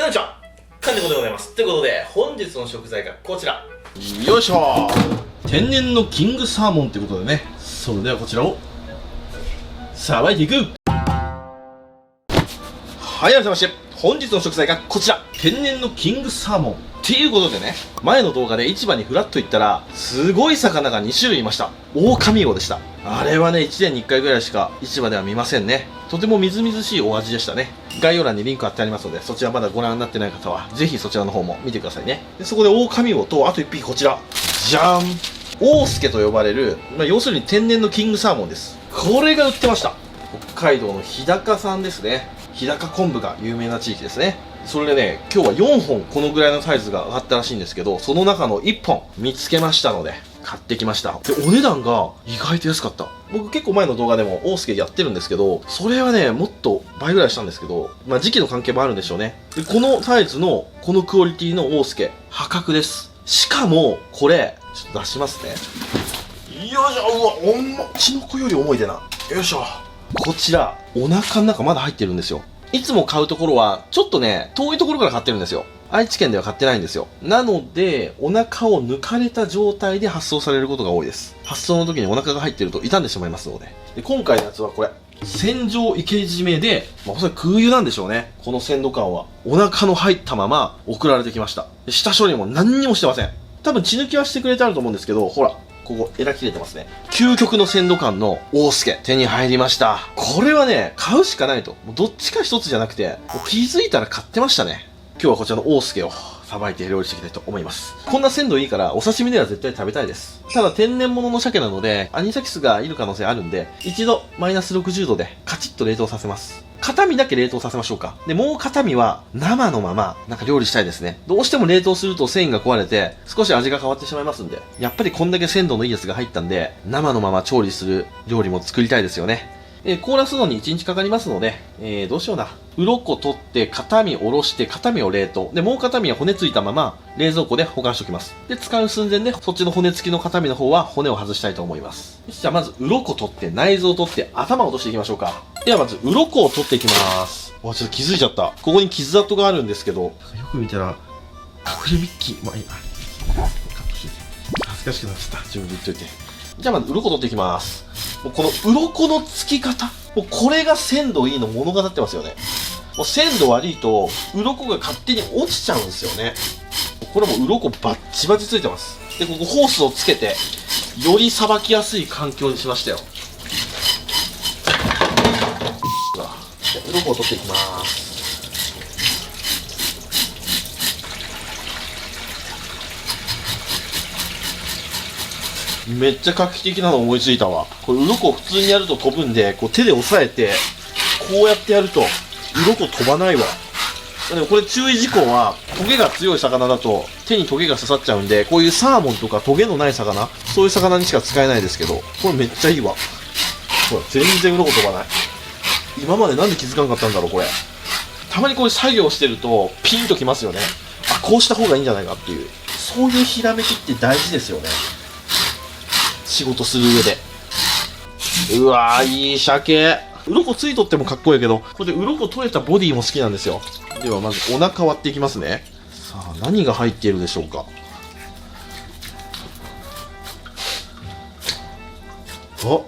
こんにちは、かんでこでございます。ということで、本日の食材がこちら。よいしょ。天然のキングサーモンということでね、それではこちらをさばいていく。はい、改めまして本日の食材がこちら、天然のキングサーモンっていうことでね、前の動画で市場にフラッと行ったらすごい魚が2種類いました。オオカミウオでした。あれはね、1年に1回ぐらいしか市場では見ませんね。とてもみずみずしいお味でしたね。概要欄にリンク貼ってありますので、そちらまだご覧になってない方はぜひそちらの方も見てくださいね。でそこでオオカミウオと、あと1匹こちらじゃーん、オオスケと呼ばれる、要するに天然のキングサーモンです。これが売ってました。北海道の日高産ですね。日高昆布が有名な地域ですね。それでね、今日は4本このぐらいのサイズが上がったらしいんですけど、その中の1本見つけましたので買ってきました。でお値段が意外と安かった。僕結構前の動画でもオオスケやってるんですけど、それはねもっと倍ぐらいしたんですけど、時期の関係もあるんでしょうね。でこのサイズのこのクオリティのオオスケ破格です。しかもこれちょっと出しますね。よいしょ。うわ、重っ。血の子より重いでな。よいしょ。こちらお腹の中まだ入ってるんですよ。いつも買うところはちょっとね遠いところから買ってるんですよ。愛知県では買ってないんですよ。なのでお腹を抜かれた状態で発送されることが多いです。発送の時にお腹が入ってると傷んでしまいますので。で今回のやつはこれ船上生け締めで、おそらく空輸なんでしょうね。この鮮度感はお腹の入ったまま送られてきました。下処理も何にもしてません。多分血抜きはしてくれてあると思うんですけど、ほらここエラ切れてますね。究極の鮮度感のオオスケ手に入りました。これはね買うしかないと。もうどっちか一つじゃなくて、気づいたら買ってましたね。今日はこちらのオオスケをさばいて料理していきたいと思います。こんな鮮度いいからお刺身では絶対食べたいです。ただ天然物の鮭なのでアニサキスがいる可能性あるんで、一度マイナス60度でカチッと冷凍させます。片身だけ冷凍させましょうか。でもう片身は生のまま料理したいですね。どうしても冷凍すると繊維が壊れて少し味が変わってしまいますんで、やっぱりこんだけ鮮度のいいやつが入ったんで、生のまま調理する料理も作りたいですよね。凍らすのに1日かかりますので、どうしような。鱗取って片身おろして片身を冷凍。で、もう片身は骨ついたまま冷蔵庫で保管しておきます。で、使う寸前でそっちの骨付きの片身の方は骨を外したいと思います。じゃあまず鱗取って内臓を取って頭を落としていきましょうか。ではまず鱗を取っていきます。わ、ちょっと気づいちゃった。ここに傷跡があるんですけど、よく見たら隠れミッキー。まあいいや。恥ずかしくなっちゃった。自分で言っといて。じゃあまず鱗取っていきます。もうこの鱗の付き方、もうこれが鮮度いいの物語ってますよね。もう鮮度悪いと鱗が勝手に落ちちゃうんですよね。これも鱗バッチバチついてます。でここホースをつけてよりさばきやすい環境にしましたよ。鱗を取っていきます。めっちゃ画期的なの思いついたわ。これ鱗を普通にやると飛ぶんで、こう手で押さえてこうやってやると鱗飛ばないわ。でもこれ注意事項は、トゲが強い魚だと手にトゲが刺さっちゃうんで、こういうサーモンとかトゲのない魚、そういう魚にしか使えないですけど、これめっちゃいいわ。ほら全然鱗飛ばない。今までなんで気づかなかったんだろうこれ。たまにこういう作業してるとピンときますよね。あ、こうした方がいいんじゃないかっていう、そういうひらめきって大事ですよね、仕事する上で。うわー、いい鮭。鱗ついとってもかっこいいけど、これで鱗取れたボディも好きなんですよ。ではまずお腹割っていきますね。さあ何が入っているでしょうか。あ、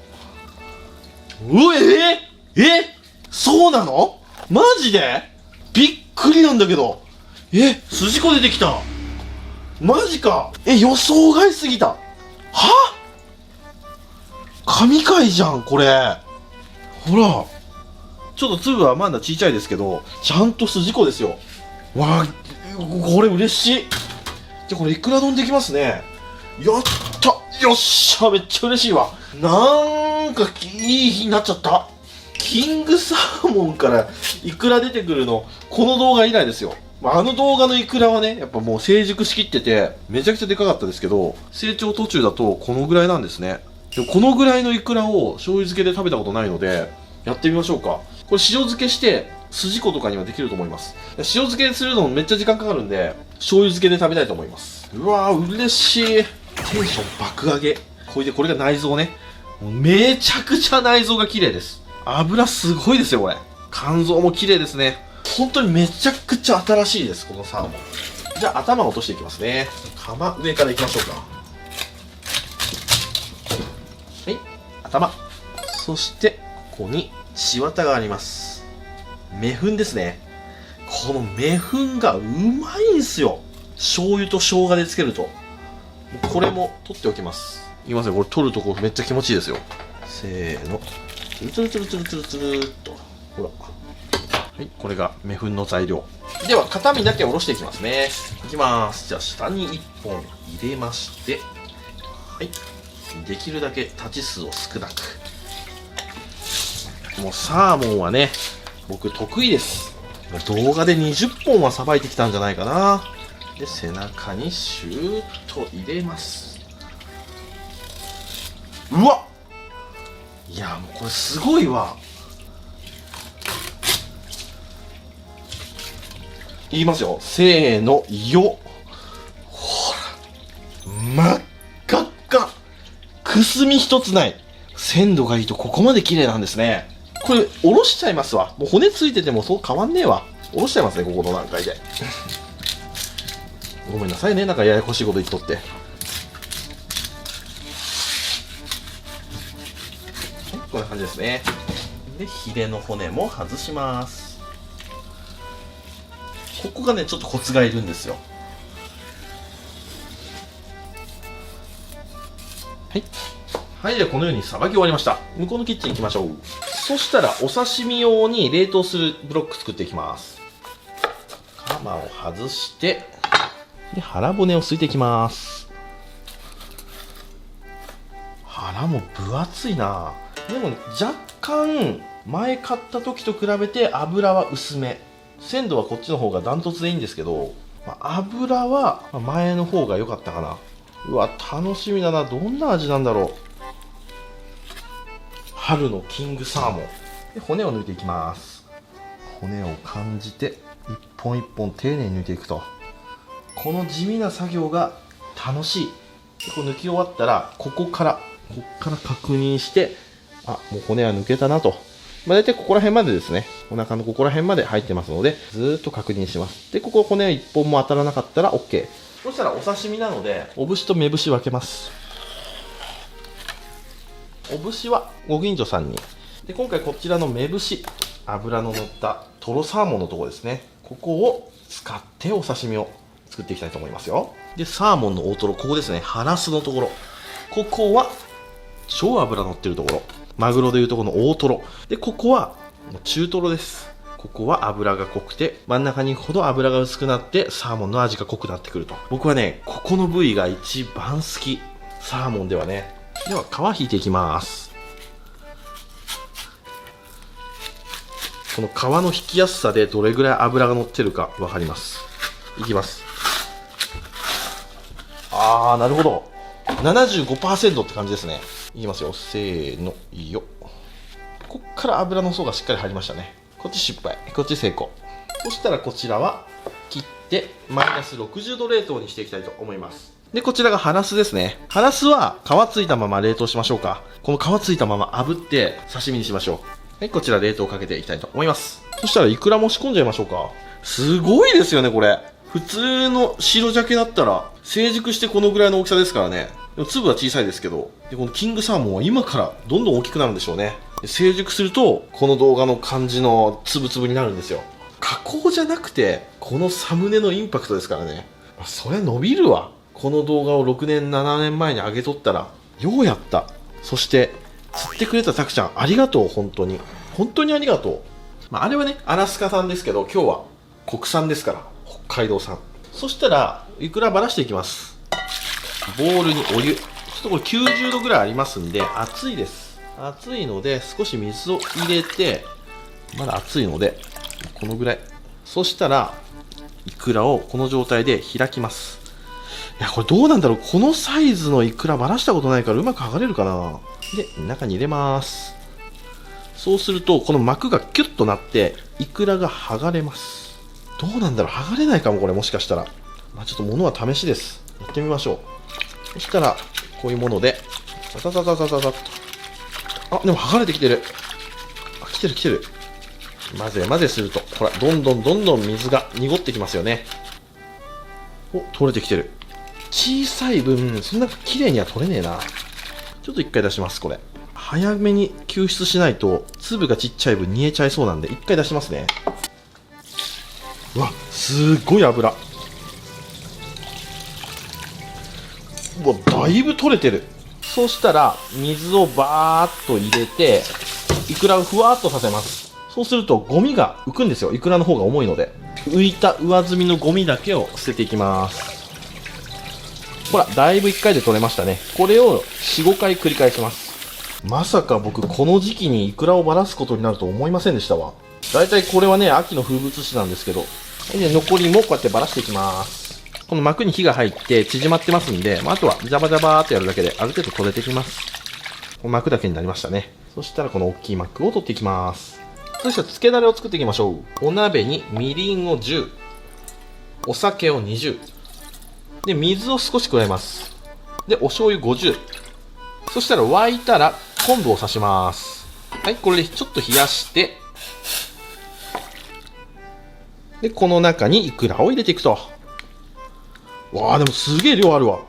そうなの？マジでびっくりなんだけど。筋子出てきた。マジか。予想外すぎた。は？神回じゃんこれ。ほらちょっと粒はまだ小さいですけど、ちゃんと筋子ですよ。わあ、これ嬉しい。じゃあこれいくら丼できますね。やったよっしゃ、めっちゃ嬉しいわ。なんかいい日になっちゃった。キングサーモンからイクラ出てくるのこの動画以来ですよ。あの動画のイクラはね、やっぱもう成熟しきっててめちゃくちゃでかかったですけど、成長途中だとこのぐらいなんですね。でもこのぐらいのイクラを醤油漬けで食べたことないのでやってみましょうか。これ塩漬けして筋子とかにはできると思います。塩漬けするのめっちゃ時間かかるんで醤油漬けで食べたいと思います。うわー嬉しい。テンション爆上げ。これが内臓ね。もうめちゃくちゃ内臓が綺麗です。油すごいですよこれ。肝臓も綺麗ですね。本当にめちゃくちゃ新しいです、このサーモン。じゃあ頭を落としていきますね。上からいきましょうか。はい、頭。そしてここに血綿があります。目粉ですね。この目粉がうまいんですよ。醤油と生姜でつけると。これも取っておきます。いきますよ。これ取るとこめっちゃ気持ちいいですよ。せーの。つるつるつるつるつるつるっと。ほら。はい、これが目粉の材料。では、片身だけ下ろしていきますね。いきます。じゃあ、下に1本入れまして、はい。できるだけ立ち数を少なく。もうサーモンはね、僕得意です。動画で20本はさばいてきたんじゃないかな。で、背中にシューッと入れます。うわっ、いや、もうこれすごいわ。言いますよ。せーの、よ。ほら。真っ赤っか。くすみ一つない。鮮度がいいとここまで綺麗なんですね。これ、おろしちゃいますわ。もう骨ついててもそう変わんねえわ。おろしちゃいますね、ここの段階で。ごめんなさいね、なんかややこしいこと言っとって。こんな感じですね。で、ヒレの骨も外します。ここがね、ちょっとコツがいるんですよ。はい。はい、ではこのようにさばき終わりました。向こうのキッチン行きましょう。そしたら、お刺身用に冷凍するブロック作っていきます。カマを外して、で、腹骨をすいていきます。腹も分厚いな。でも、若干、前買った時と比べて油は薄め。鮮度はこっちの方がダントツでいいんですけど、油は前の方が良かったかな。うわ、楽しみだな。どんな味なんだろう。春のキングサーモン。で、骨を抜いていきます。骨を感じて、一本一本丁寧に抜いていくと。この地味な作業が楽しい。で、こう抜き終わったら、ここから確認して、あ、もう骨は抜けたなと。大体ここら辺までですね。お腹のここら辺まで入ってますので、ずーっと確認します。で、ここ骨1本も当たらなかったら OK。そしたらお刺身なので、お節と目節分けます。お節はご近所さんに。で、今回こちらの目節、脂の乗ったトロサーモンのところですね。ここを使ってお刺身を作っていきたいと思いますよ。で、サーモンの大トロ、ここですね。ハラスのところ。ここは超脂乗ってるところ。マグロでいうとこの大トロ。で、ここは中トロです。ここは脂が濃くて、真ん中に行くほど脂が薄くなって、サーモンの味が濃くなってくると。僕はね、ここの部位が一番好き。サーモンではね。では、皮引いていきます。この皮の引きやすさでどれぐらい脂が乗ってるか分かります。いきます。あー、なるほど。75% って感じですね。いきますよ。せーの、よ。こっから油の層がしっかり入りましたね。こっち失敗。こっち成功。そしたらこちらは切ってマイナス60度冷凍にしていきたいと思います。で、こちらがハラスですね。ハラスは皮ついたまま冷凍しましょうか。この皮ついたまま炙って刺身にしましょう。はい、こちら冷凍かけていきたいと思います。そしたらイクラも仕込んじゃいましょうか。すごいですよね、これ。普通の白鮭だったら成熟してこのぐらいの大きさですからね。でも粒は小さいですけど、でこのキングサーモンは今からどんどん大きくなるんでしょうね。で成熟するとこの動画の感じの粒々になるんですよ。加工じゃなくてこのサムネのインパクトですからね。それ伸びるわ。この動画を6年7年前に上げとったらようやった。そして釣ってくれたタクちゃんありがとう。本当にありがとう。あれはねアラスカ産ですけど、今日は国産ですから北海道産。そしたらいくらばらしていきます。ボウルにお湯、ちょっとこれ90度ぐらいありますんで熱いです。熱いので少し水を入れて、まだ熱いのでこのぐらい。そしたらイクラをこの状態で開きます。いやこれどうなんだろう。このサイズのイクラばらしたことないからうまく剥がれるかな。で中に入れます。そうするとこの膜がキュッとなってイクラが剥がれます。どうなんだろう、剥がれないかもこれ。もしかしたらちょっと物は試しです。やってみましょう。そしたらこういうものでザザザザザザザッと。あ、でも剥がれてきてる。あ、来てる。混ぜ混ぜするとほら、どんどん水が濁ってきますよね。お、取れてきてる。小さい分、そんな綺麗には取れねえな。ちょっと一回出します、これ。早めに救出しないと、粒がちっちゃい分煮えちゃいそうなんで、一回出しますね。うわ、すっごい油。うわ、だいぶ取れてる。そうしたら、水をバーっと入れて、イクラをふわっとさせます。そうすると、ゴミが浮くんですよ。イクラの方が重いので。浮いた上澄みのゴミだけを捨てていきます。ほら、だいぶ1回で取れましたね。これを4、5回繰り返します。まさか僕、この時期にイクラをばらすことになると思いませんでしたわ。だいたいこれはね、秋の風物詩なんですけど。で、残りもこうやってばらしていきます。この膜に火が入って縮まってますんで、あとはジャバジャバーっとやるだけである程度取れてきます。この膜だけになりましたね。そしたらこの大きい膜を取っていきます。そしたら漬けだれを作っていきましょう。お鍋にみりんを10、お酒を20、で、水を少し加えます。で、お醤油50。そしたら沸いたら昆布を刺します。はい、これでちょっと冷やして、で、この中にイクラを入れていくと。わあ、でもすげえ量あるわ。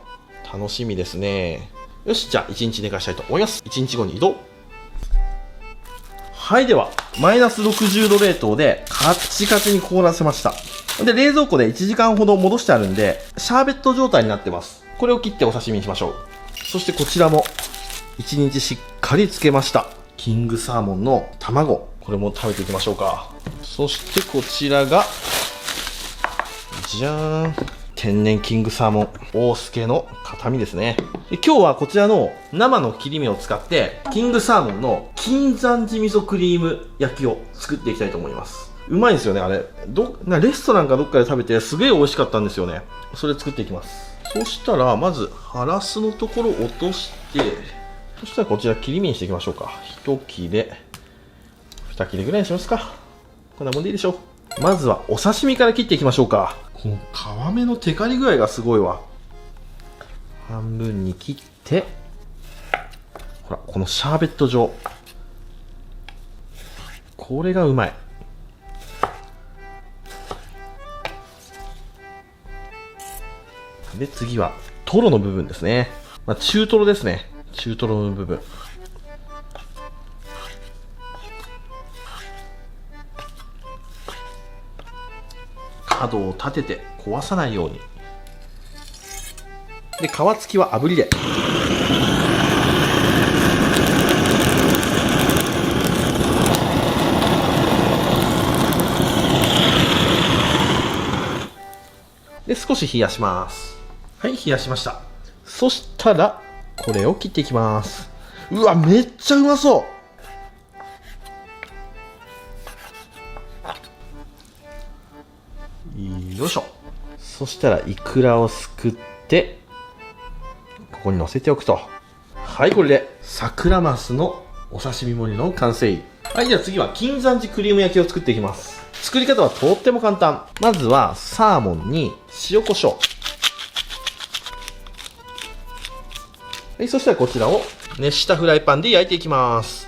楽しみですね。よし、じゃあ1日寝かしたいと思います。1日後に移動。はい、では、マイナス60度冷凍でカッチカチに凍らせました。で、冷蔵庫で1時間ほど戻してあるんで、シャーベット状態になってます。これを切ってお刺身にしましょう。そしてこちらも、1日しっかり漬けました。キングサーモンの卵。これも食べていきましょうか。そしてこちらが、じゃーん。天然キングサーモン。大助の形見ですね。で、今日はこちらの生の切り身を使って、キングサーモンの金山寺味噌クリーム焼きを作っていきたいと思います。うまいんですよね、あれ。レストランかどっかで食べてすげえ美味しかったんですよね。それ作っていきます。そしたら、まず、ハラスのところを落として、そしたらこちら切り身にしていきましょうか。1切れ、2切れぐらいにしますか。こんなもんでいいでしょう。まずはお刺身から切っていきましょうか。この皮目のテカリ具合がすごいわ。半分に切って、ほら、このシャーベット状。これがうまい。で、次は、トロの部分ですね。中トロですね。中トロの部分。角を立てて壊さないように。で、皮付きは炙りで。で、少し冷やします。はい、冷やしました。そしたら、これを切っていきます。うわ、めっちゃうまそう。よいしょ。そしたら、イクラをすくって、ここに乗せておくと。はい、これで、桜マスのお刺身盛りの完成。はい、じゃあ次は、金山寺クリーム焼きを作っていきます。作り方はとっても簡単。まずは、サーモンに塩コショウ。はい、そしたらこちらを熱したフライパンで焼いていきます。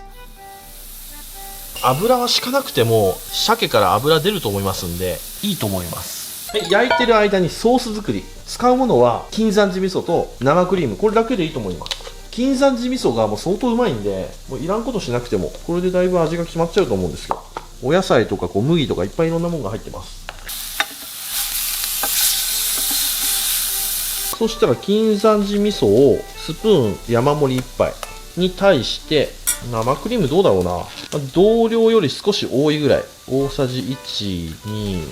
油は敷かなくても鮭から油出ると思いますんでいいと思います。はい、焼いてる間にソース作り。使うものは金山寺味噌と生クリーム、これだけでいいと思います。金山寺味噌がもう相当うまいんで、もういらんことしなくてもこれでだいぶ味が決まっちゃうと思うんですよ。お野菜とか麦とかいっぱいいろんなものが入ってます。そしたら金山寺味噌をスプーン山盛り1杯に対して生クリームどうだろうな、同量より少し多いぐらい、大さじ1、2、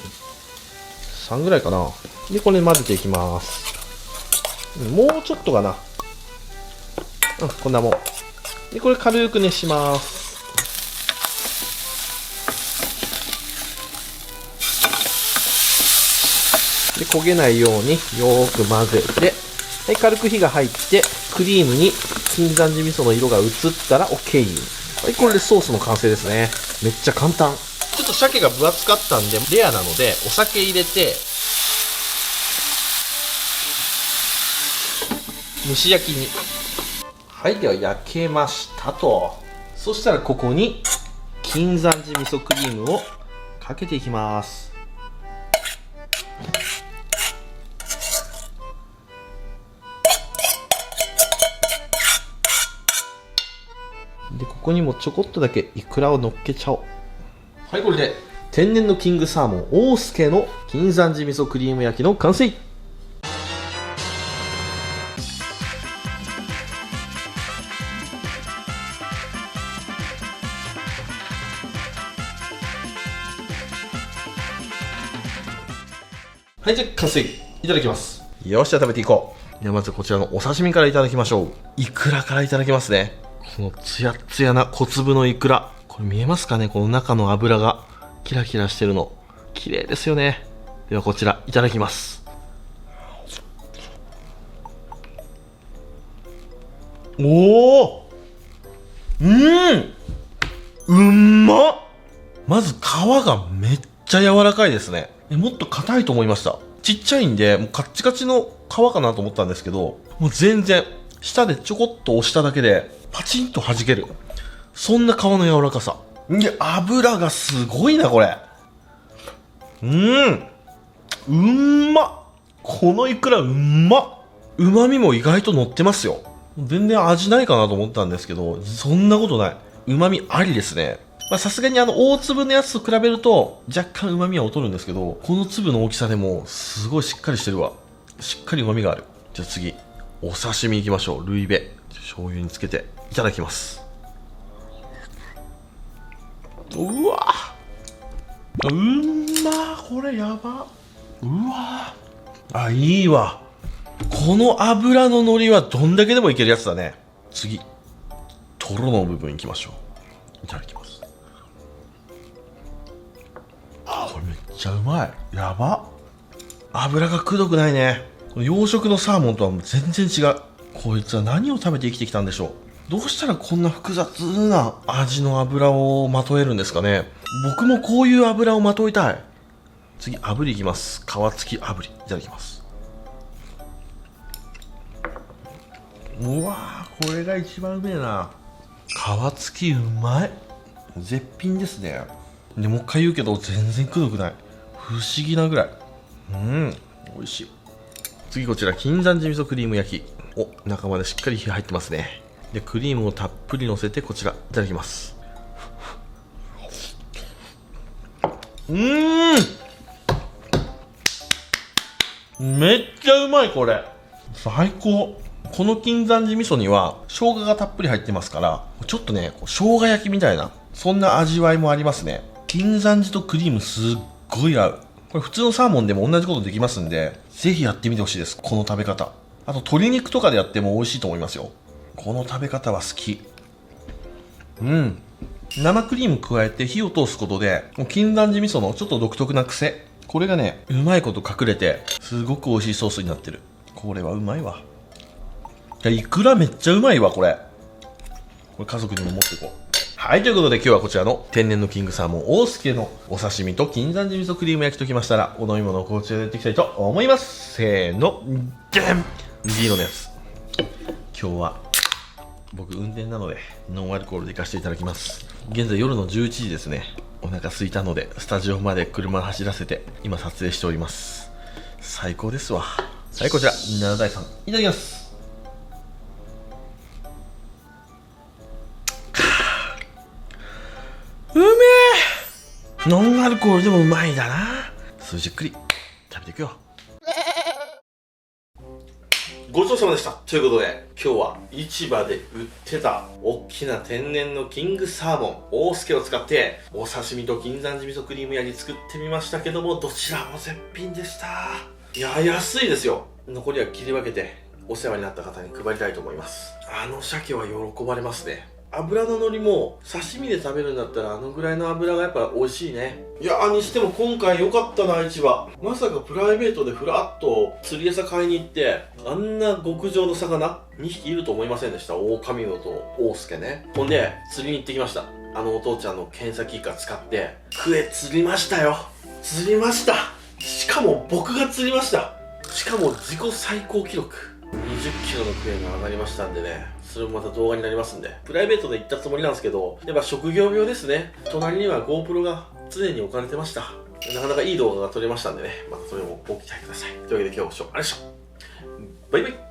3ぐらいかな。で、これ混ぜていきます。もうちょっとかな。こんなもんで、これ軽く熱します。で、焦げないようによーく混ぜて、はい、軽く火が入って、クリームに金山寺味噌の色が移ったら OK。はい、これでソースの完成ですね。めっちゃ簡単。ちょっと鮭が分厚かったんで、レアなので、お酒入れて、蒸し焼きに。はい、では焼けましたと。そしたらここに、金山寺味噌クリームをかけていきます。でここにもちょこっとだけイクラを乗っけちゃおう。はい、これで天然のキングサーモン大助の金山寺味噌クリーム焼きの完成。はい、じゃあ完成。いただきます。よし、じゃあ食べていこう。ではまずこちらのお刺身からいただきましょう。イクラからいただきますね。このツヤツヤな小粒のイクラ、これ見えますかね、この中の脂がキラキラしてるの綺麗ですよね。ではこちらいただきます。おお、うんまっ。まず皮がめっちゃ柔らかいですね。もっと硬いと思いました。ちっちゃいんでもうカッチカチの皮かなと思ったんですけど、もう全然舌でちょこっと押しただけでパチンと弾ける、そんな皮の柔らかさで、油がすごいなこれ。うんまっ。このイクラうんまっ。旨味も意外と乗ってますよ。全然味ないかなと思ったんですけど、そんなことない。旨味ありですね。さすがに大粒のやつと比べると若干旨味は劣るんですけど、この粒の大きさでもすごいしっかりしてるわ。しっかり旨味がある。じゃあ次お刺身いきましょう。ルイベ醤油につけていただきます。うわこれやば。いいわ。この油の乗りはどんだけでもいけるやつだね。次トロの部分いきましょう。いただきます。これめっちゃうまい。やば。油がくどくないね。養殖のサーモンとは全然違う。こいつは何を食べて生きてきたんでしょう。どうしたらこんな複雑な味の油をまとえるんですかね。僕もこういう油をまといたい。次炙りいきます。皮付き炙りいただきます。うわー、これが一番うめえな。皮付きうまい。絶品ですね。でもう一回言うけど全然くどくない。不思議なぐらい。美味しい。次こちら金山寺味噌クリーム焼き。お、中までしっかり火入ってますね。でクリームをたっぷりのせてこちらいただきます。めっちゃうまい。これ最高。この金山寺味噌には生姜がたっぷり入ってますから、ちょっとね生姜焼きみたいなそんな味わいもありますね。金山寺とクリームすっごい合う。これ普通のサーモンでも同じことできますんで、ぜひやってみてほしいです。この食べ方。あと鶏肉とかでやっても美味しいと思いますよ。この食べ方は好き。生クリーム加えて火を通すことで、もう金山寺味噌のちょっと独特な癖、これがねうまいこと隠れてすごく美味しいソースになってる。これはうまいわ。いくらめっちゃうまいわ。これ家族にも持っていこう。はい、ということで今日はこちらの天然のキングサーモン大助のお刺身と金山寺味噌クリーム焼きときましたら、お飲み物をこちらでやっていきたいと思います。せーの、じゃん !D のやつ。今日は僕運転なのでノンアルコールで行かせていただきます。現在夜の11時ですね。お腹空いたのでスタジオまで車を走らせて今撮影しております。最高ですわ。はい、こちら7第3いただきます。うめえ。ノンアルコールでもうまいだな。じっくり食べていくよ。ごちそうさまでした。ということで今日は市場で売ってた大きな天然のキングサーモン大助を使ってお刺身と金山寺味噌クリーム焼き作ってみましたけども、どちらも絶品でした。いや安いですよ。残りは切り分けてお世話になった方に配りたいと思います。鮭は喜ばれますね。油の乗りも刺身で食べるんだったらぐらいの油がやっぱ美味しいね。いやにしても今回良かったな。市場まさかプライベートでふらっと釣り餌買いに行ってあんな極上の魚2匹いると思いませんでした。大神野と大助ね。ほんで釣りに行ってきました。お父ちゃんの検査キッカー使ってクエ釣りましたよ。釣りました。しかも僕が釣りました。しかも自己最高記録20キロのクエが上がりましたんでね、それもまた動画になりますんで、プライベートで行ったつもりなんですけど、やっぱ職業病ですね。隣には GoPro が常に置かれてました。なかなかいい動画が撮れましたんでね、またそれもご期待ください。というわけで今日もご視聴ありがとうございました。バイバイ。